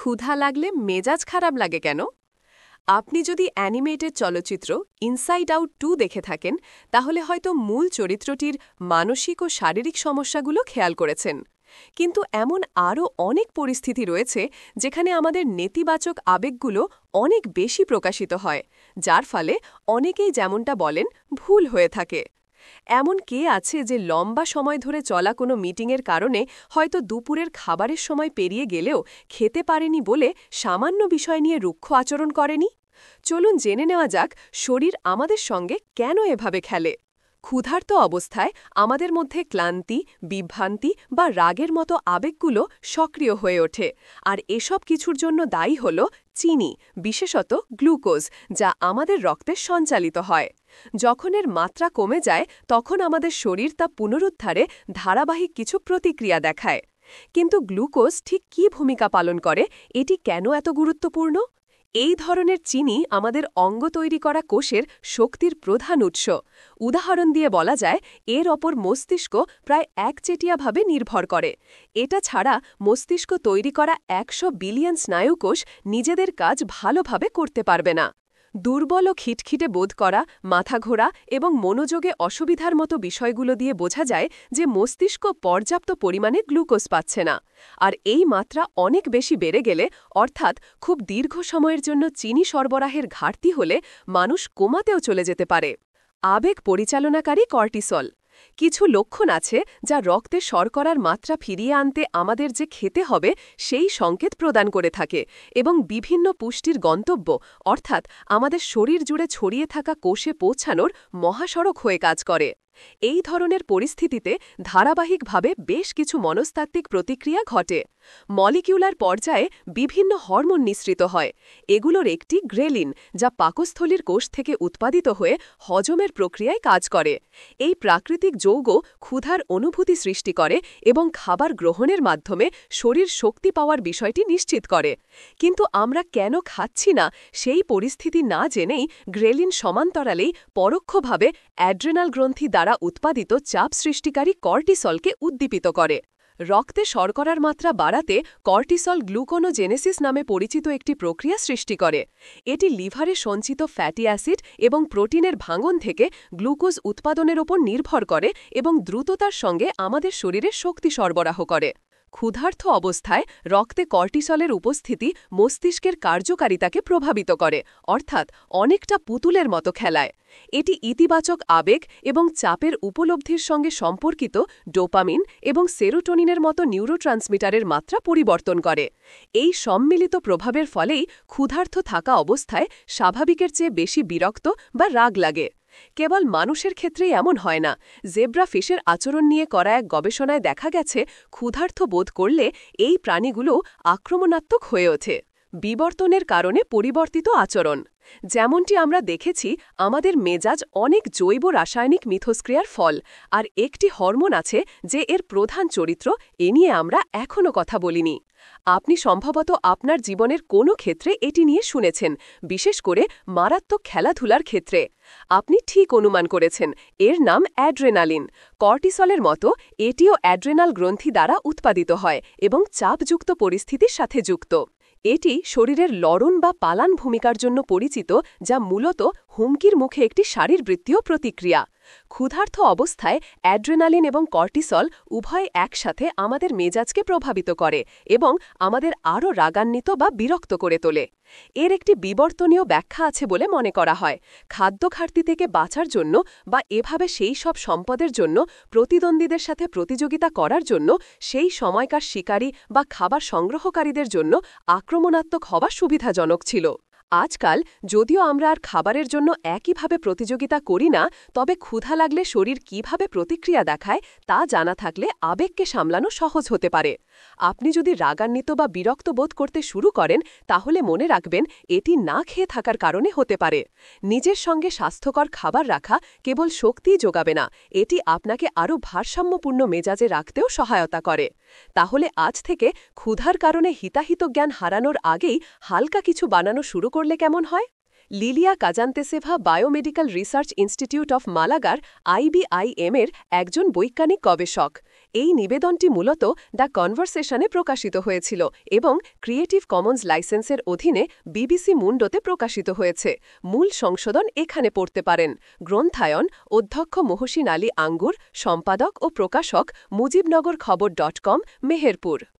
ক্ষুধা লাগলে মেজাজ খারাপ লাগে কেন? আপনি যদি অ্যানিমেটেড চলচ্চিত্র ইনসাইড আউট 2 দেখে থাকেন তাহলে হয়তো মূল চরিত্রটির মানসিক ও শারীরিক সমস্যাগুলো খেয়াল করেছেন। কিন্তু এমন আরও অনেক পরিস্থিতি রয়েছে যেখানে আমাদের নেতিবাচক আবেগগুলো অনেক বেশি প্রকাশিত হয়, যার ফলে অনেকেই যেমনটা বলেন ভুল হয়ে থাকে। এমন কে আছে যে লম্বা সময় ধরে চলা কোনো মিটিংয়ের কারণে হয়তো দুপুরের খাবারের সময় পেরিয়ে গেলেও খেতে পারেনি বলে সামান্য বিষয় নিয়ে রুক্ষ আচরণ করেনি? চলুন জেনে নেওয়া যাক শরীর আমাদের সঙ্গে কেন এভাবে খেলে। ক্ষুধার্ত অবস্থায় আমাদের মধ্যে ক্লান্তি, বিভ্রান্তি বা রাগের মতো আবেগগুলো সক্রিয় হয়ে ওঠে, আর এসব কিছুর জন্য দায়ী হল চিনি, বিশেষত গ্লুকোজ, যা আমাদের রক্তে সঞ্চালিত হয়। যখন এর মাত্রা কমে যায় তখন আমাদের শরীর তা পুনরুদ্ধারে ধারাবাহিক কিছু প্রতিক্রিয়া দেখায়। কিন্তু গ্লুকোজ ঠিক কী ভূমিকা পালন করে, এটি কেন এত গুরুত্বপূর্ণ? এই ধরনের চিনি আমাদের অঙ্গ তৈরি করা কোষের শক্তির প্রধান উৎস। উদাহরণ দিয়ে বলা যায়, এর ওপর মস্তিষ্ক প্রায় একচেটিয়াভাবে নির্ভর করে। এটা ছাড়া মস্তিষ্ক তৈরি করা 100 বিলিয়ন স্নায়ুকোষ নিজেদের কাজ ভালোভাবে করতে পারবে না। দুর্বল ও খিটখিটে বোধ করা, মাথা ঘোরা এবং মনোযোগে অসুবিধার মতো বিষয়গুলো দিয়ে বোঝা যায় যে মস্তিষ্ক পর্যাপ্ত পরিমাণে গ্লুকোজ পাচ্ছে না। আর এই মাত্রা অনেক বেশি বেড়ে গেলে, অর্থাৎ খুব দীর্ঘ সময়ের জন্য চিনি সরবরাহের ঘাটতি হলে মানুষ কোমাতেও চলে যেতে পারে। আবেগ পরিচালনাকারী কর্টিসল। কিছু লক্ষণ আছে যা রক্তে শর্করার মাত্রা ফিরিয়ে আনতে আমাদের যে খেতে হবে সেই সংকেত প্রদান করে থাকে এবং বিভিন্ন পুষ্টির গন্তব্য, অর্থাৎ আমাদের শরীর জুড়ে ছড়িয়ে থাকা কোষে পৌঁছানোর মহাসড়ক হয়ে কাজ করে। এই ধরনের পরিস্থিতিতে ধারাবাহিকভাবে বেশ কিছু মনস্তাত্ত্বিক প্রতিক্রিয়া ঘটে। মলিকিউলার পর্যায়ে বিভিন্ন হরমোন নিঃসৃত হয়। এগুলোর একটি গ্রেলিন, যা পাকস্থলীর কোষ থেকে উৎপাদিত হয়ে হজমের প্রক্রিয়ায় কাজ করে। এই প্রাকৃতিক যৌগ ক্ষুধার অনুভূতি সৃষ্টি করে এবং খাবার গ্রহণের মাধ্যমে শরীর শক্তি পাওয়ার বিষয়টি নিশ্চিত করে। কিন্তু আমরা কেন খাচ্ছি না সেই পরিস্থিতি না জেনেই গ্রেলিন সমান্তরালেই পরোক্ষভাবে অ্যাড্রেনাল গ্রন্থি দ্বারা উৎপাদিত চাপ সৃষ্টিকারী কর্টিসলকে উদ্দীপিত করে। রক্তে শর্করার মাত্রা বাড়াতে কর্টিসল গ্লুকোনোজেনেসিস নামে পরিচিত একটি প্রক্রিয়া সৃষ্টি করে। এটি লিভারে সঞ্চিত ফ্যাটি অ্যাসিড এবং প্রোটিনের ভাঙন থেকে গ্লুকোজ উৎপাদনের ওপর নির্ভর করে এবং দ্রুততার সঙ্গে আমাদের শরীরে শক্তি সরবরাহ করে। ক্ষুধার্ত অবস্থায় রক্তে কর্টিসলের উপস্থিতি মস্তিষ্কের কার্যকারিতাকে প্রভাবিত করে, অর্থাৎ অনেকটা পুতুলের মতো খেলায়। এটি ইতিবাচক আবেগ এবং চাপের উপলব্ধির সঙ্গে সম্পর্কিত ডোপামিন এবং সেরোটোনিনের মতো নিউরোট্রান্সমিটারের মাত্রা পরিবর্তন করে। এই সম্মিলিত প্রভাবের ফলেই ক্ষুধার্ত থাকা অবস্থায় স্বাভাবিকের চেয়ে বেশি বিরক্ত বা রাগ লাগে। কেবল মানুষের ক্ষেত্রেই এমন হয় না। জেব্রা ফিশের আচরণ নিয়ে করা এক গবেষণায় দেখা গেছে, ক্ষুধার্ত বোধ করলে এই প্রাণীগুলো আক্রমণাত্মক হয়ে ওঠে। বিবর্তনের কারণে পরিবর্তিত আচরণ। যেমনটি আমরা দেখেছি, আমাদের মেজাজ অনেক জৈব রাসায়নিক মিথস্ক্রিয়ার ফল, আর একটি হরমোন আছে যে এর প্রধান চরিত্র। এ নিয়ে আমরা এখনও কথা বলিনি। আপনি সম্ভবত আপনার জীবনের কোনো ক্ষেত্রে এটি নিয়ে শুনেছেন, বিশেষ করে মারাত্মক খেলাধুলার ক্ষেত্রে। আপনি ঠিক অনুমান করেছেন, এর নাম অ্যাড্রেনালিন। কর্টিসলের মতো এটিও অ্যাড্রেনাল গ্রন্থি দ্বারা উৎপাদিত হয় এবং চাপযুক্ত পরিস্থিতির সাথে যুক্ত। এটি শরীরের লড়ন বা পালান ভূমিকার জন্য পরিচিত, যা মূলত হুমকির মুখে একটি শারীরবৃত্তীয় প্রতিক্রিয়া। ক্ষুধার্ত অবস্থায় অ্যাড্রেনালিন এবং কর্টিসল উভয় একসাথে আমাদের মেজাজকে প্রভাবিত করে এবং আমাদের আরও রাগান্বিত বা বিরক্ত করে তোলে। এর একটি বিবর্তনীয় ব্যাখ্যা আছে বলে মনে করা হয়। খাদ্য ঘাটতি থেকে বাঁচার জন্য বা এভাবে সেই সব সম্পদের জন্য প্রতিদ্বন্দ্বীদের সাথে প্রতিযোগিতা করার জন্য সেই সময়কার শিকারী বা খাবার সংগ্রহকারীদের জন্য আক্রমণাত্মক হওয়া সুবিধাজনক ছিল। আজকাল যদিও আমরা আর খাবারের জন্য একইভাবে প্রতিযোগিতা করি না, তবে ক্ষুধা লাগলে শরীর কিভাবে প্রতিক্রিয়া দেখায় তা জানা থাকলে আবেগকে সামলানো সহজ হতে পারে। আপনি যদি রাগান্বিত বা বিরক্ত বোধ করতে শুরু করেন, তাহলে মনে রাখবেন এটি না খেয়ে থাকার কারণে হতে পারে। নিজের সঙ্গে স্বাস্থ্যকর খাবার রাখা কেবল শক্তিই যোগাবে না, এটি আপনাকে আরও ভারসাম্যপূর্ণ মেজাজে রাখতেও সহায়তা করে। তাহলে আজ থেকে ক্ষুধার কারণে হিতাহিত জ্ঞান হারানোর আগেই হালকা কিছু বানানো শুরু করলে কেমন হয়? Lilia Kazantseva biomedical research institute of মালাগার (IBIM) এর একজন বৈজ্ঞানিক গবেষক। এই নিবেদনটি মূলত দ্য কনভারসেশনে প্রকাশিত হয়েছিল এবং ক্রিয়েটিভ কমন্স লাইসেন্সের অধীনে বিবিসি মুন্ডোতে প্রকাশিত হয়েছে। মূল সংশোধন এখানে পড়তে পারেন। গ্রন্থায়ন অধ্যক্ষ মহসিন আলী আঙ্গুর, সম্পাদক ও প্রকাশক মুজিবনগর খবর.com, মেহেরপুর।